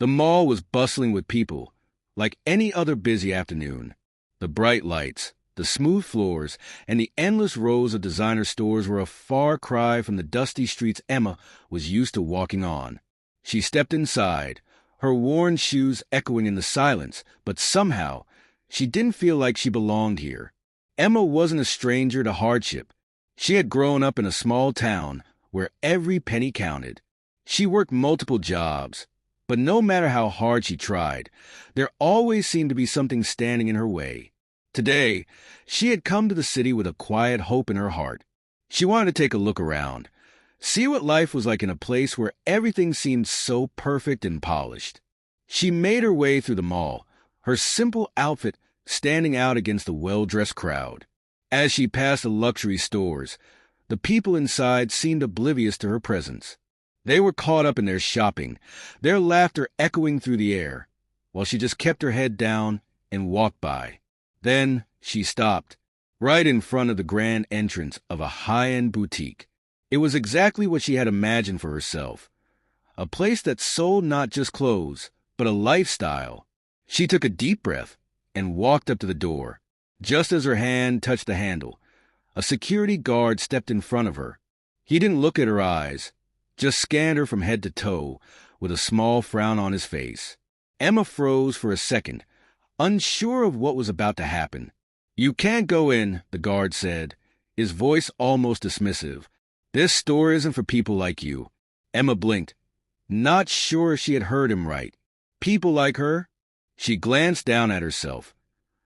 The mall was bustling with people, like any other busy afternoon. The bright lights, the smooth floors, and the endless rows of designer stores were a far cry from the dusty streets Emma was used to walking on. She stepped inside, her worn shoes echoing in the silence, but somehow she didn't feel like she belonged here. Emma wasn't a stranger to hardship. She had grown up in a small town where every penny counted. She worked multiple jobs, but no matter how hard she tried, there always seemed to be something standing in her way. Today, she had come to the city with a quiet hope in her heart. She wanted to take a look around, see what life was like in a place where everything seemed so perfect and polished. She made her way through the mall, her simple outfit standing out against the well-dressed crowd. As she passed the luxury stores, the people inside seemed oblivious to her presence. They were caught up in their shopping, their laughter echoing through the air, while she just kept her head down and walked by. Then she stopped, right in front of the grand entrance of a high-end boutique. It was exactly what she had imagined for herself, a place that sold not just clothes, but a lifestyle. She took a deep breath and walked up to the door. Just as her hand touched the handle, a security guard stepped in front of her. He didn't look at her eyes, just scanned her from head to toe with a small frown on his face. Emma froze for a second, unsure of what was about to happen. "You can't go in," the guard said, his voice almost dismissive. "This store isn't for people like you." Emma blinked, not sure if she had heard him right. People like her? She glanced down at herself,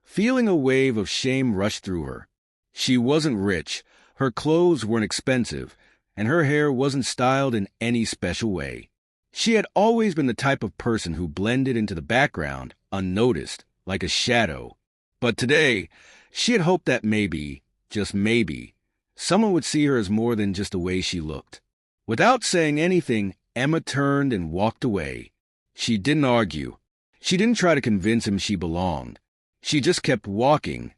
feeling a wave of shame rush through her. She wasn't rich, her clothes weren't expensive, and her hair wasn't styled in any special way. She had always been the type of person who blended into the background, unnoticed, like a shadow. But today, she had hoped that maybe, just maybe, someone would see her as more than just the way she looked. Without saying anything, Emma turned and walked away. She didn't argue. She didn't try to convince him she belonged. She just kept walking,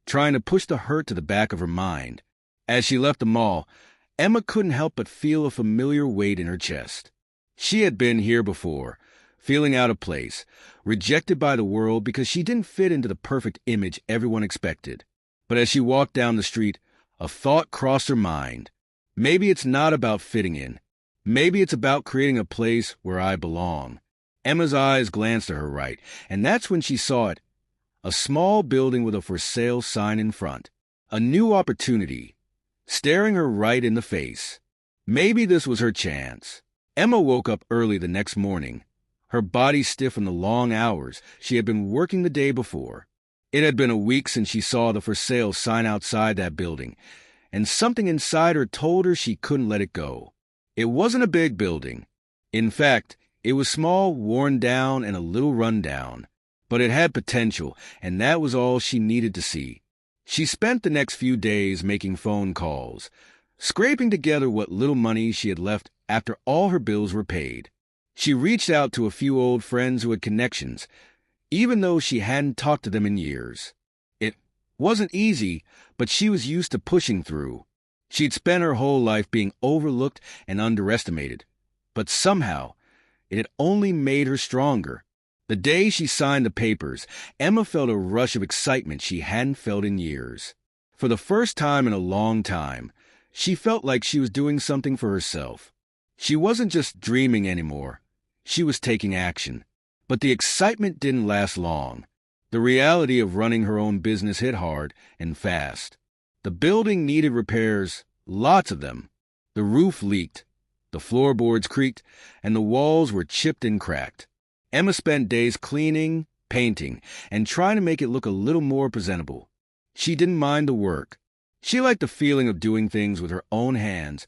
trying to push the hurt to the back of her mind. As she left the mall, Emma couldn't help but feel a familiar weight in her chest. She had been here before, feeling out of place, rejected by the world because she didn't fit into the perfect image everyone expected. But as she walked down the street, a thought crossed her mind. Maybe it's not about fitting in. Maybe it's about creating a place where I belong. Emma's eyes glanced to her right, and that's when she saw it. A small building with a for sale sign in front. A new opportunity, staring her right in the face. Maybe this was her chance. Emma woke up early the next morning, her body stiff from the long hours she had been working the day before. It had been a week since she saw the for sale sign outside that building, and something inside her told her she couldn't let it go. It wasn't a big building. In fact, it was small, worn down, and a little run down. But it had potential, and that was all she needed to see. She spent the next few days making phone calls, scraping together what little money she had left after all her bills were paid. She reached out to a few old friends who had connections, even though she hadn't talked to them in years. It wasn't easy, but she was used to pushing through. She'd spent her whole life being overlooked and underestimated, but somehow it had only made her stronger. The day she signed the papers, Emma felt a rush of excitement she hadn't felt in years. For the first time in a long time, she felt like she was doing something for herself. She wasn't just dreaming anymore. She was taking action. But the excitement didn't last long. The reality of running her own business hit hard and fast. The building needed repairs, lots of them. The roof leaked, the floorboards creaked, and the walls were chipped and cracked. Emma spent days cleaning, painting, and trying to make it look a little more presentable. She didn't mind the work. She liked the feeling of doing things with her own hands,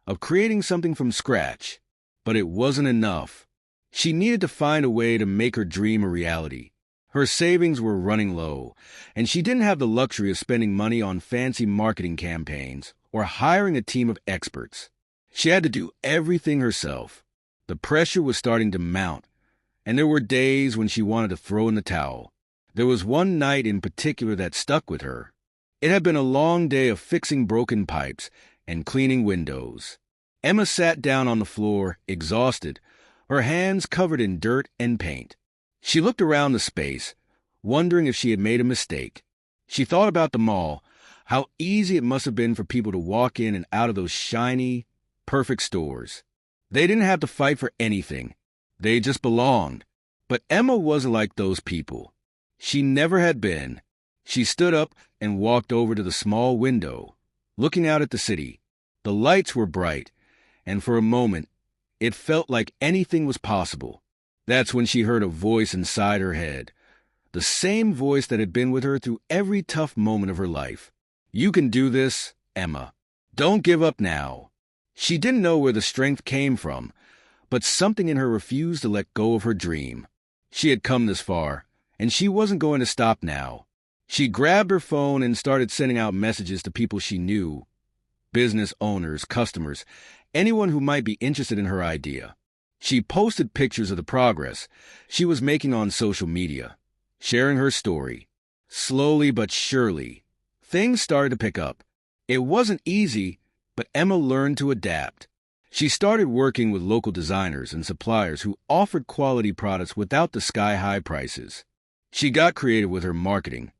of creating something from scratch. But it wasn't enough. She needed to find a way to make her dream a reality. Her savings were running low, and she didn't have the luxury of spending money on fancy marketing campaigns or hiring a team of experts. She had to do everything herself. The pressure was starting to mount, and there were days when she wanted to throw in the towel. There was one night in particular that stuck with her. It had been a long day of fixing broken pipes and cleaning windows. Emma sat down on the floor, exhausted, her hands covered in dirt and paint. She looked around the space, wondering if she had made a mistake. She thought about the mall, how easy it must have been for people to walk in and out of those shiny, perfect stores. They didn't have to fight for anything. They just belonged. But Emma wasn't like those people. She never had been. She stood up and walked over to the small window, looking out at the city. The lights were bright, and for a moment, it felt like anything was possible. That's when she heard a voice inside her head, the same voice that had been with her through every tough moment of her life. "You can do this, Emma. Don't give up now." She didn't know where the strength came from, but something in her refused to let go of her dream. She had come this far, and she wasn't going to stop now. She grabbed her phone and started sending out messages to people she knew, business owners, customers, anyone who might be interested in her idea. She posted pictures of the progress she was making on social media, sharing her story. Slowly but surely, things started to pick up. It wasn't easy, but Emma learned to adapt. She started working with local designers and suppliers who offered quality products without the sky-high prices. She got creative with her marketing,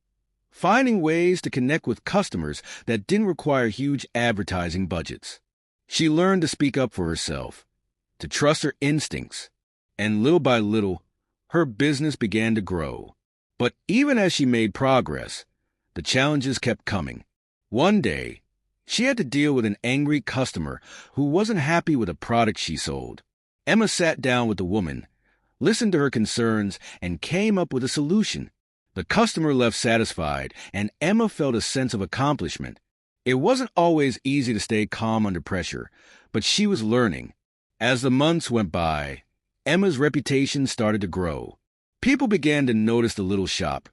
finding ways to connect with customers that didn't require huge advertising budgets. She learned to speak up for herself, to trust her instincts, and little by little, her business began to grow. But even as she made progress, the challenges kept coming. One day, she had to deal with an angry customer who wasn't happy with a product she sold. Emma sat down with the woman, listened to her concerns, and came up with a solution. The customer left satisfied, and Emma felt a sense of accomplishment. It wasn't always easy to stay calm under pressure, but she was learning. As the months went by, Emma's reputation started to grow. People began to notice the little shop,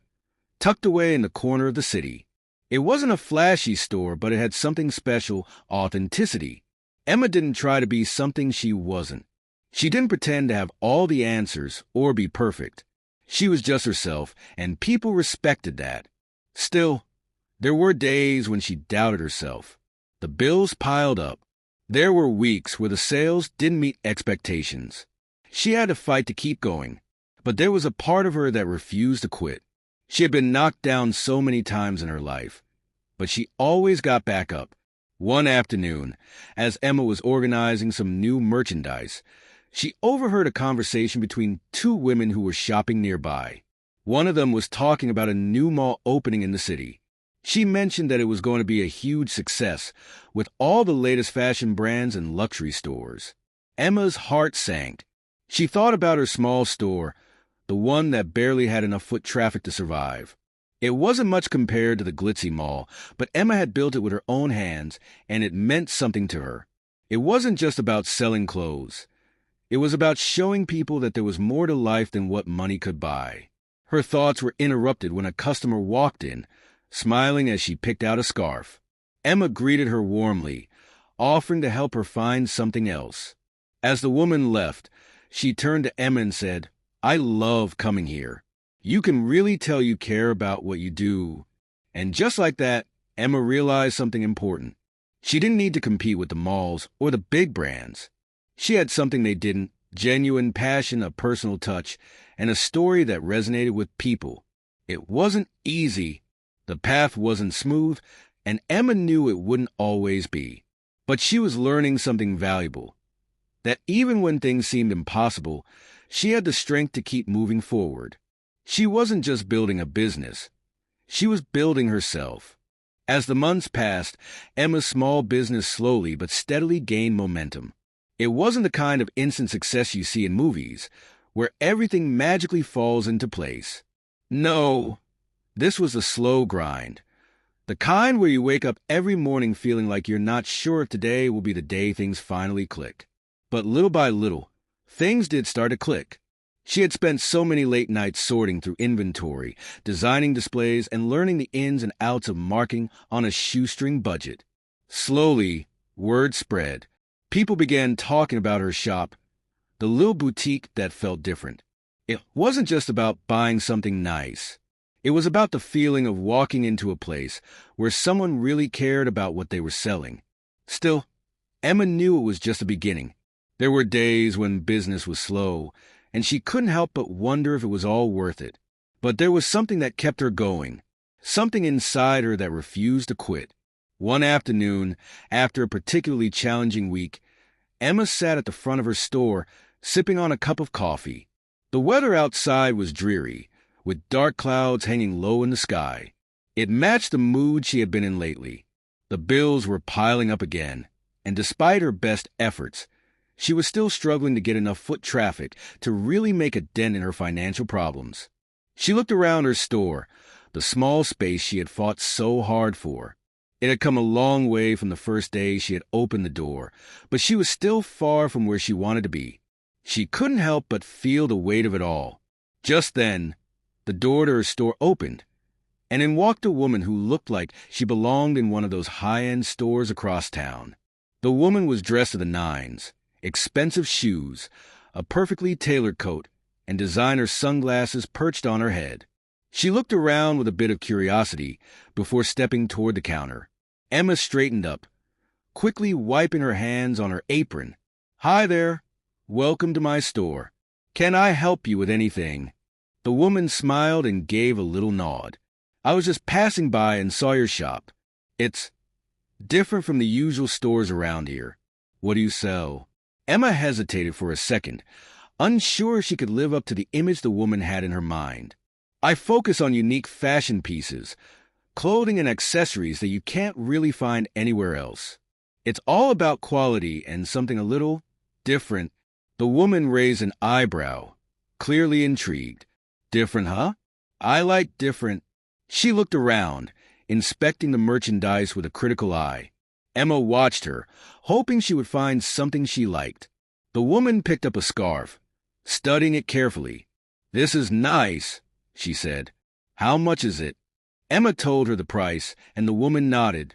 tucked away in the corner of the city. It wasn't a flashy store, but it had something special, authenticity. Emma didn't try to be something she wasn't. She didn't pretend to have all the answers or be perfect. She was just herself, and people respected that. Still, there were days when she doubted herself. The bills piled up. There were weeks where the sales didn't meet expectations. She had to fight to keep going, but there was a part of her that refused to quit. She had been knocked down so many times in her life, but she always got back up. One afternoon, as Emma was organizing some new merchandise, she overheard a conversation between two women who were shopping nearby. One of them was talking about a new mall opening in the city. She mentioned that it was going to be a huge success, with all the latest fashion brands and luxury stores. Emma's heart sank. She thought about her small store, the one that barely had enough foot traffic to survive. It wasn't much compared to the glitzy mall, but Emma had built it with her own hands, and it meant something to her. It wasn't just about selling clothes. It was about showing people that there was more to life than what money could buy. Her thoughts were interrupted when a customer walked in, smiling as she picked out a scarf. Emma greeted her warmly, offering to help her find something else. As the woman left, she turned to Emma and said, "I love coming here. You can really tell you care about what you do." And just like that, Emma realized something important. She didn't need to compete with the malls or the big brands. She had something they didn't: genuine passion, a personal touch, and a story that resonated with people. It wasn't easy. The path wasn't smooth, and Emma knew it wouldn't always be. But she was learning something valuable, that even when things seemed impossible, she had the strength to keep moving forward. She wasn't just building a business. She was building herself. As the months passed, Emma's small business slowly but steadily gained momentum. It wasn't the kind of instant success you see in movies, where everything magically falls into place. No, this was a slow grind. The kind where you wake up every morning feeling like you're not sure if today will be the day things finally click. But little by little, things did start to click. She had spent so many late nights sorting through inventory, designing displays, and learning the ins and outs of marketing on a shoestring budget. Slowly, word spread. People began talking about her shop, the little boutique that felt different. It wasn't just about buying something nice. It was about the feeling of walking into a place where someone really cared about what they were selling. Still, Emma knew it was just a beginning. There were days when business was slow, and she couldn't help but wonder if it was all worth it. But there was something that kept her going, something inside her that refused to quit. One afternoon, after a particularly challenging week, Emma sat at the front of her store, sipping on a cup of coffee. The weather outside was dreary, with dark clouds hanging low in the sky. It matched the mood she had been in lately. The bills were piling up again, and despite her best efforts, she was still struggling to get enough foot traffic to really make a dent in her financial problems. She looked around her store, the small space she had fought so hard for. It had come a long way from the first day she had opened the door, but she was still far from where she wanted to be. She couldn't help but feel the weight of it all. Just then, the door to her store opened, and in walked a woman who looked like she belonged in one of those high-end stores across town. The woman was dressed to the nines, expensive shoes, a perfectly tailored coat, and designer sunglasses perched on her head. She looked around with a bit of curiosity before stepping toward the counter. Emma straightened up, quickly wiping her hands on her apron. "Hi there. Welcome to my store. Can I help you with anything?" The woman smiled and gave a little nod. "I was just passing by and saw your shop. It's different from the usual stores around here. What do you sell?" Emma hesitated for a second, unsure she could live up to the image the woman had in her mind. "I focus on unique fashion pieces, clothing and accessories that you can't really find anywhere else. It's all about quality and something a little different." The woman raised an eyebrow, clearly intrigued. "Different, huh? I like different." She looked around, inspecting the merchandise with a critical eye. Emma watched her, hoping she would find something she liked. The woman picked up a scarf, studying it carefully. "This is nice," she said. "How much is it?" Emma told her the price, and the woman nodded,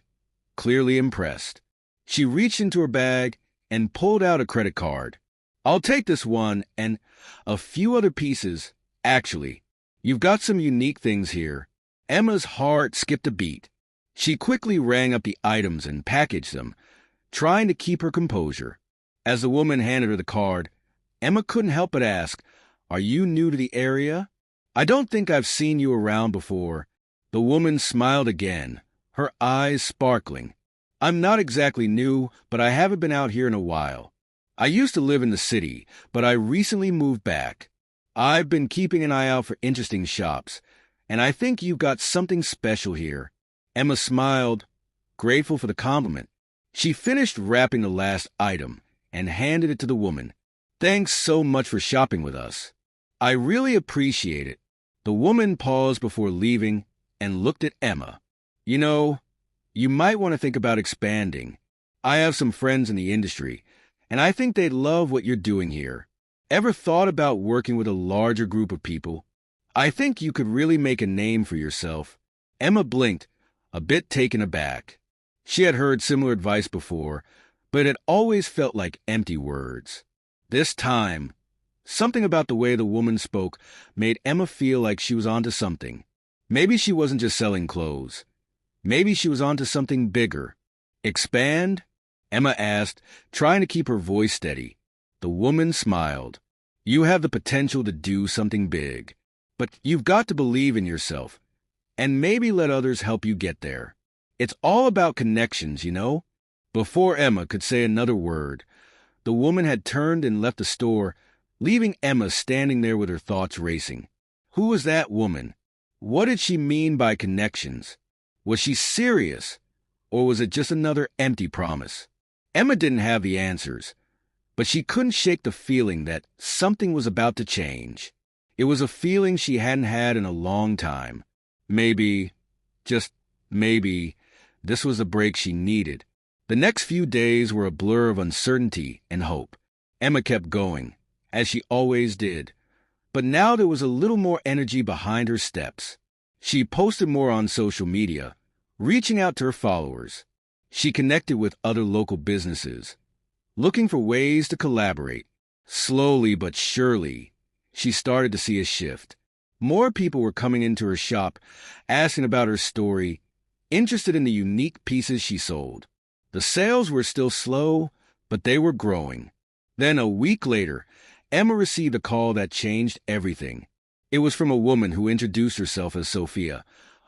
clearly impressed. She reached into her bag and pulled out a credit card. "I'll take this one and a few other pieces. Actually, you've got some unique things here." Emma's heart skipped a beat. She quickly rang up the items and packaged them, trying to keep her composure. As the woman handed her the card, Emma couldn't help but ask, "Are you new to the area? I don't think I've seen you around before." The woman smiled again, her eyes sparkling. "I'm not exactly new, but I haven't been out here in a while. I used to live in the city, but I recently moved back. I've been keeping an eye out for interesting shops, and I think you've got something special here." Emma smiled, grateful for the compliment. She finished wrapping the last item and handed it to the woman. "Thanks so much for shopping with us. I really appreciate it." The woman paused before leaving and looked at Emma. "You know, you might want to think about expanding. I have some friends in the industry, and I think they'd love what you're doing here. Ever thought about working with a larger group of people? I think you could really make a name for yourself." Emma blinked, a bit taken aback. She had heard similar advice before, but it had always felt like empty words. This time, something about the way the woman spoke made Emma feel like she was onto something. Maybe she wasn't just selling clothes. Maybe she was onto something bigger. "Expand?" Emma asked, trying to keep her voice steady. The woman smiled. "You have the potential to do something big, but you've got to believe in yourself, and maybe let others help you get there. It's all about connections, you know?" Before Emma could say another word, the woman had turned and left the store, leaving Emma standing there with her thoughts racing. Who was that woman? What did she mean by connections? Was she serious, or was it just another empty promise? Emma didn't have the answers, but she couldn't shake the feeling that something was about to change. It was a feeling she hadn't had in a long time. Maybe, just maybe, this was the break she needed. The next few days were a blur of uncertainty and hope. Emma kept going, as she always did, but now there was a little more energy behind her steps. She posted more on social media, reaching out to her followers. She connected with other local businesses, looking for ways to collaborate. Slowly but surely, she started to see a shift. More people were coming into her shop, asking about her story, interested in the unique pieces she sold. The sales were still slow, but they were growing. Then a week later, Emma received a call that changed everything. It was from a woman who introduced herself as Sophia,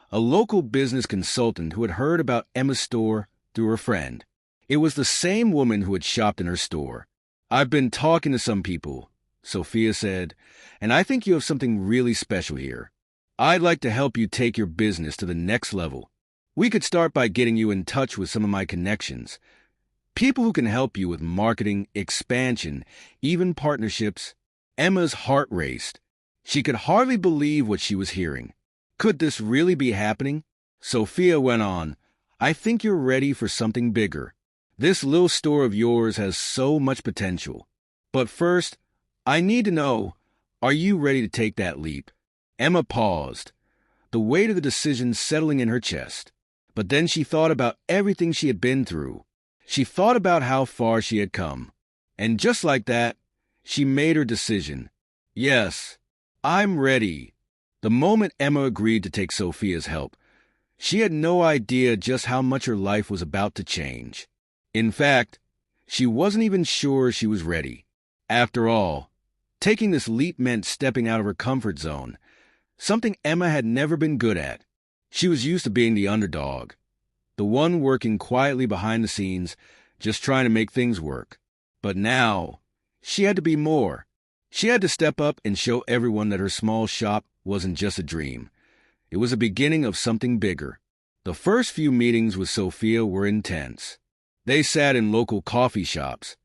a local business consultant who had heard about Emma's store through her friend. It was the same woman who had shopped in her store. "I've been talking to some people," Sophia said, "and I think you have something really special here. I'd like to help you take your business to the next level. We could start by getting you in touch with some of my connections. People who can help you with marketing, expansion, even partnerships." Emma's heart raced. She could hardly believe what she was hearing. Could this really be happening? Sophia went on, "I think you're ready for something bigger. This little store of yours has so much potential. But first, I need to know, are you ready to take that leap?" Emma paused, the weight of the decision settling in her chest. But then she thought about everything she had been through. She thought about how far she had come. And just like that, she made her decision. "Yes, I'm ready." The moment Emma agreed to take Sophia's help, she had no idea just how much her life was about to change. In fact, she wasn't even sure she was ready. After all, taking this leap meant stepping out of her comfort zone, something Emma had never been good at. She was used to being the underdog, the one working quietly behind the scenes, just trying to make things work. But now, she had to be more. She had to step up and show everyone that her small shop wasn't just a dream. It was the beginning of something bigger. The first few meetings with Sophia were intense. They sat in local coffee shops,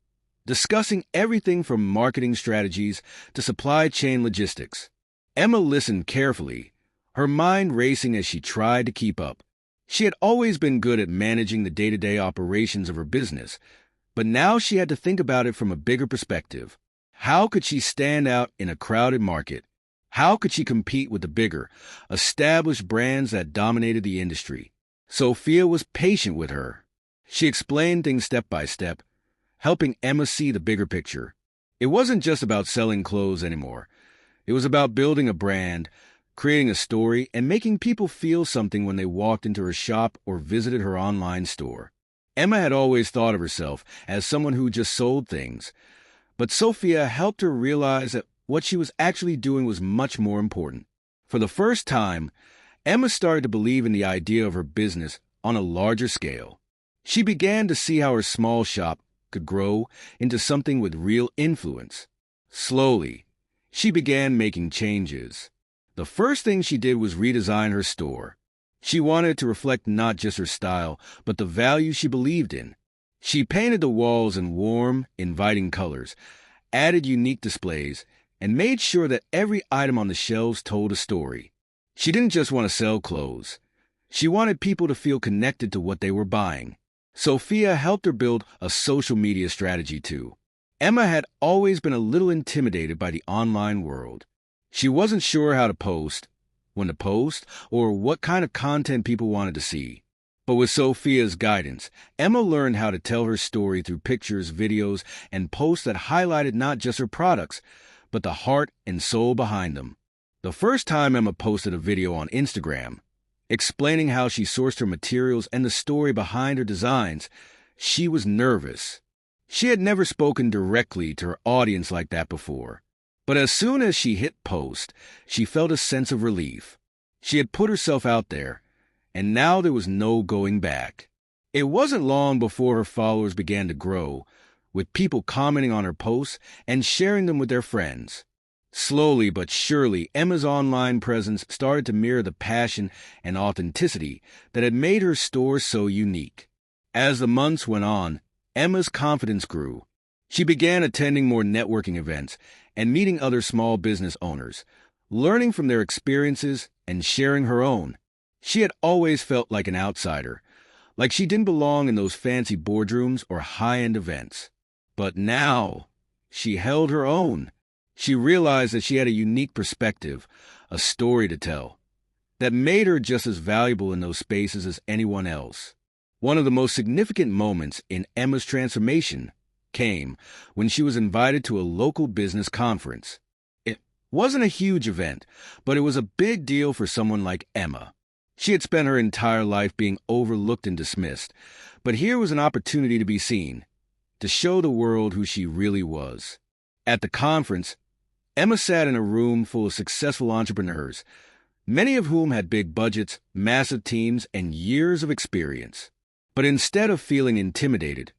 discussing everything from marketing strategies to supply chain logistics. Emma listened carefully, her mind racing as she tried to keep up. She had always been good at managing the day-to-day operations of her business, but now she had to think about it from a bigger perspective. How could she stand out in a crowded market? How could she compete with the bigger, established brands that dominated the industry? Sophia was patient with her. She explained things step by step, helping Emma see the bigger picture. It wasn't just about selling clothes anymore. It was about building a brand, creating a story, and making people feel something when they walked into her shop or visited her online store. Emma had always thought of herself as someone who just sold things, but Sophia helped her realize that what she was actually doing was much more important. For the first time, Emma started to believe in the idea of her business on a larger scale. She began to see how her small shop could grow into something with real influence. Slowly, she began making changes. The first thing she did was redesign her store. She wanted it to reflect not just her style, but the values she believed in. She painted the walls in warm, inviting colors, added unique displays, and made sure that every item on the shelves told a story. She didn't just want to sell clothes. She wanted people to feel connected to what they were buying. Sophia helped her build a social media strategy too. Emma had always been a little intimidated by the online world. She wasn't sure how to post, when to post, or what kind of content people wanted to see. But with Sophia's guidance, Emma learned how to tell her story through pictures, videos, and posts that highlighted not just her products, but the heart and soul behind them. The first time Emma posted a video on Instagram, explaining how she sourced her materials and the story behind her designs, she was nervous. She had never spoken directly to her audience like that before. But as soon as she hit post, she felt a sense of relief. She had put herself out there, and now there was no going back. It wasn't long before her followers began to grow, with people commenting on her posts and sharing them with their friends. Slowly but surely, Emma's online presence started to mirror the passion and authenticity that had made her store so unique. As the months went on, Emma's confidence grew. She began attending more networking events and meeting other small business owners, learning from their experiences and sharing her own. She had always felt like an outsider, like she didn't belong in those fancy boardrooms or high-end events. But now, she held her own. She realized that she had a unique perspective, a story to tell, that made her just as valuable in those spaces as anyone else. One of the most significant moments in Emma's transformation came when she was invited to a local business conference. It wasn't a huge event, but it was a big deal for someone like Emma. She had spent her entire life being overlooked and dismissed, but here was an opportunity to be seen. to show the world who she really was. At the conference, Emma sat in a room full of successful entrepreneurs, many of whom had big budgets, massive teams, and years of experience. But instead of feeling intimidated,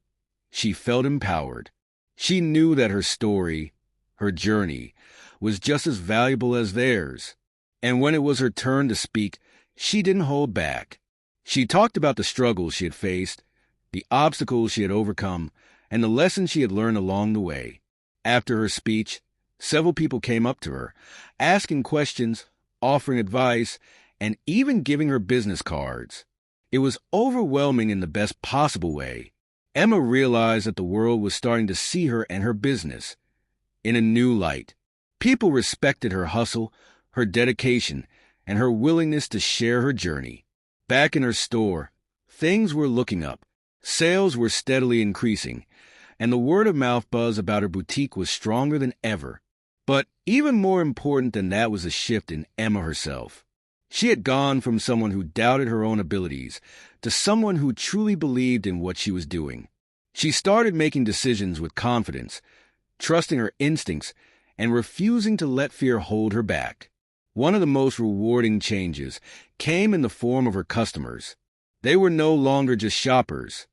she felt empowered. She knew that her story, her journey, was just as valuable as theirs. And when it was her turn to speak, she didn't hold back. She talked about the struggles she had faced, the obstacles she had overcome, and the lessons she had learned along the way. After her speech, several people came up to her, asking questions, offering advice, and even giving her business cards. It was overwhelming in the best possible way. Emma realized that the world was starting to see her and her business in a new light. People respected her hustle, her dedication, and her willingness to share her journey. Back in her store, things were looking up. Sales were steadily increasing, and the word-of-mouth buzz about her boutique was stronger than ever. But even more important than that was a shift in Emma herself. She had gone from someone who doubted her own abilities to someone who truly believed in what she was doing. She started making decisions with confidence, trusting her instincts, and refusing to let fear hold her back. One of the most rewarding changes came in the form of her customers. They were no longer just shoppers.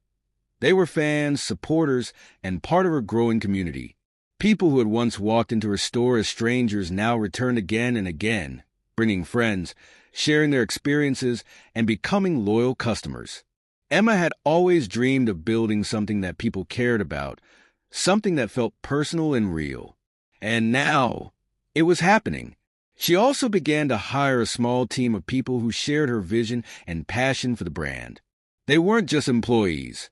They were fans, supporters, and part of her growing community. People who had once walked into her store as strangers now returned again and again, bringing friends, sharing their experiences, and becoming loyal customers. Emma had always dreamed of building something that people cared about, something that felt personal and real. And now, it was happening. She also began to hire a small team of people who shared her vision and passion for the brand. They weren't just employees.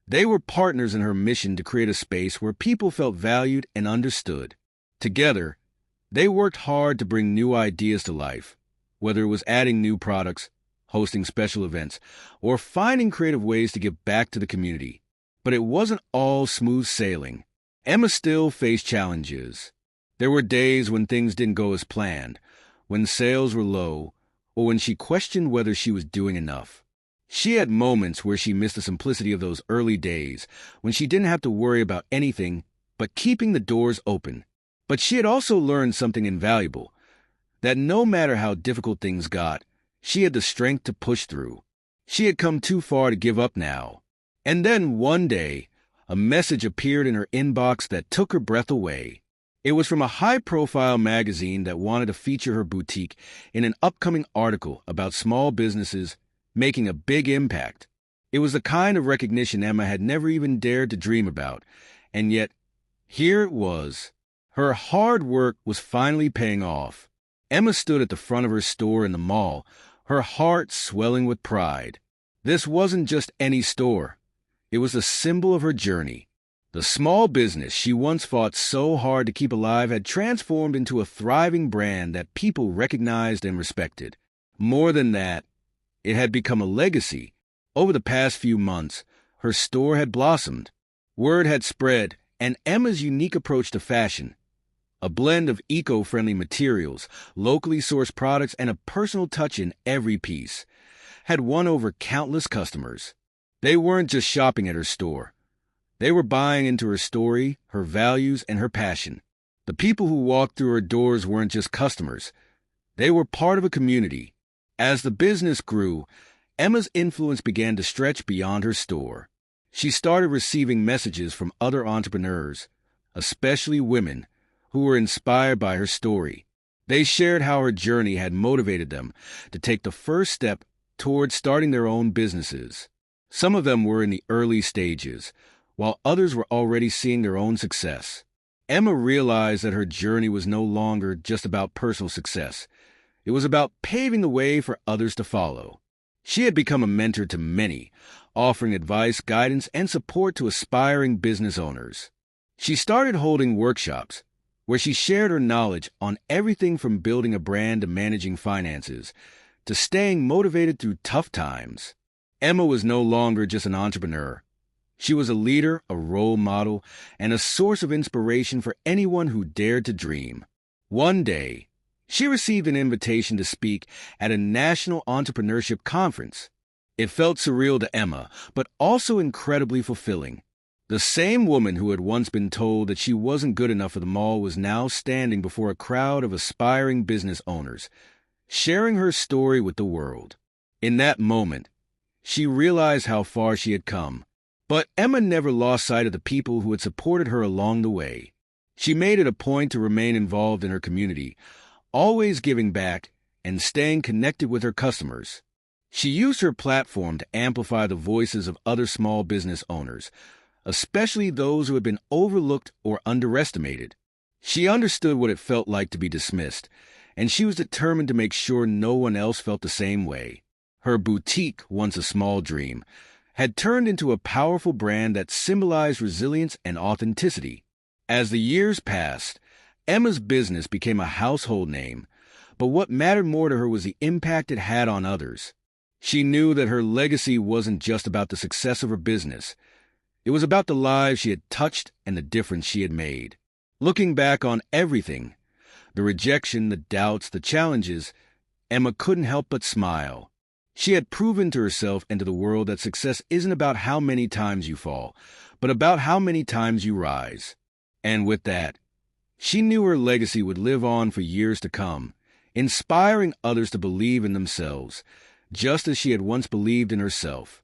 They were partners in her mission to create a space where people felt valued and understood. Together, they worked hard to bring new ideas to life, whether it was adding new products, hosting special events, or finding creative ways to give back to the community. But it wasn't all smooth sailing. Emma still faced challenges. There were days when things didn't go as planned, when sales were low, or when she questioned whether she was doing enough. She had moments where she missed the simplicity of those early days, when she didn't have to worry about anything but keeping the doors open. But she had also learned something invaluable, that no matter how difficult things got, she had the strength to push through. She had come too far to give up now. And then one day, a message appeared in her inbox that took her breath away. It was from a high-profile magazine that wanted to feature her boutique in an upcoming article about small businesses making a big impact. It was the kind of recognition Emma had never even dared to dream about, and yet, here it was. Her hard work was finally paying off. Emma stood at the front of her store in the mall, her heart swelling with pride. This wasn't just any store. It was a symbol of her journey. The small business she once fought so hard to keep alive had transformed into a thriving brand that people recognized and respected. More than that, it had become a legacy. Over the past few months, her store had blossomed. Word had spread, and Emma's unique approach to fashion, a blend of eco-friendly materials, locally sourced products, and a personal touch in every piece, had won over countless customers. They weren't just shopping at her store. They were buying into her story, her values, and her passion. The people who walked through her doors weren't just customers. They were part of a community. As the business grew, Emma's influence began to stretch beyond her store. She started receiving messages from other entrepreneurs, especially women, who were inspired by her story. They shared how her journey had motivated them to take the first step toward starting their own businesses. Some of them were in the early stages, while others were already seeing their own success. Emma realized that her journey was no longer just about personal success. It was about paving the way for others to follow. She had become a mentor to many, offering advice, guidance, and support to aspiring business owners. She started holding workshops where she shared her knowledge on everything from building a brand to managing finances, to staying motivated through tough times. Emma was no longer just an entrepreneur. She was a leader, a role model, and a source of inspiration for anyone who dared to dream. One day, she received an invitation to speak at a national entrepreneurship conference. It felt surreal to Emma, but also incredibly fulfilling. The same woman who had once been told that she wasn't good enough for the mall was now standing before a crowd of aspiring business owners, sharing her story with the world. In that moment, she realized how far she had come. But Emma never lost sight of the people who had supported her along the way. She made it a point to remain involved in her community, always giving back and staying connected with her customers. She used her platform to amplify the voices of other small business owners, especially those who had been overlooked or underestimated. She understood what it felt like to be dismissed, and she was determined to make sure no one else felt the same way. Her boutique, once a small dream, had turned into a powerful brand that symbolized resilience and authenticity. As the years passed, Emma's business became a household name, but what mattered more to her was the impact it had on others. She knew that her legacy wasn't just about the success of her business. It was about the lives she had touched and the difference she had made. Looking back on everything, the rejection, the doubts, the challenges, Emma couldn't help but smile. She had proven to herself and to the world that success isn't about how many times you fall, but about how many times you rise. And with that, she knew her legacy would live on for years to come, inspiring others to believe in themselves, just as she had once believed in herself.